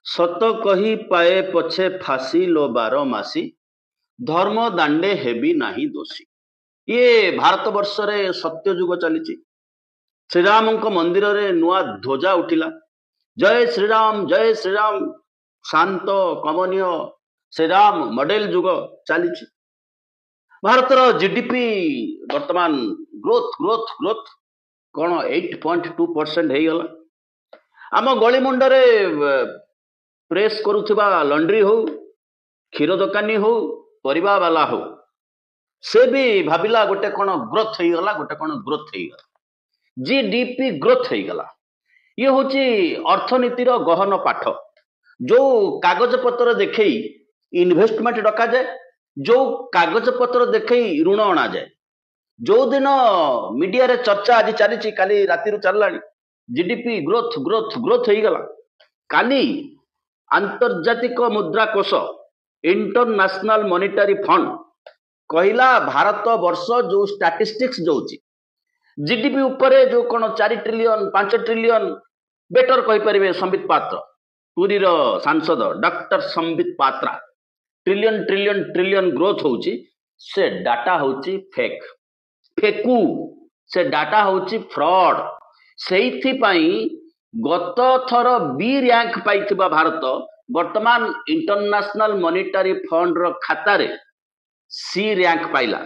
सत कही पाए पछे फांसी लो बार मासी धर्म दांडे हेबी नाही दोषी। ये भारत वर्ष रे सत्य युग चली श्रीराम मंदिर रे नुआ ध्वजा उठिला जय श्रीराम शांत कमनीय श्रीराम मॉडल युग चली भारतर जीडीपी वर्तमान ग्रोथ ग्रोथ ग्रोथ कौन 8.2% हो गला। आम गली मुंडरे प्रेस करुवा लंड्री हो क्षीर दोकानी हो परिबा वाला हो से भी भाविला गोटे कौन ग्रोथ हो गला गोटे कौन ग्रोथ हो गला जीडीपी ग्रोथ हो गला। ये हूँ अर्थनीतिर गहन पाठ जो कागज पत्र देखे इन्वेस्टमेंट डका जाए जो कागज पत्र देखे ऋण अणा जाए जो दिन मीडिया रे चर्चा आज चली काली राति चलला जीडीपी ग्रोथ ग्रोथ ग्रोथ हो गला। काली आंतर्जातिक मुद्रा कोष इंटरनेशनल मॉनिटरी फंड कहला भारत वर्ष जो स्टैटिस्टिक्स जो जीडीपी उपरे जो कौन 4 ट्रिलियन 5 ट्रिलियन बेटर कही पारे संबित पात्र पुरी सांसद doctor Sambit Patra trillion trillion trillion growth होची से डाटा होची फेक फेकू से डाटा होची फ्रॉड से गत थर बी रैंक पाई भारत वर्तमान इंटरनेशनल मॉनिटरी फंड रो खाता रे सी रैंक पाइला।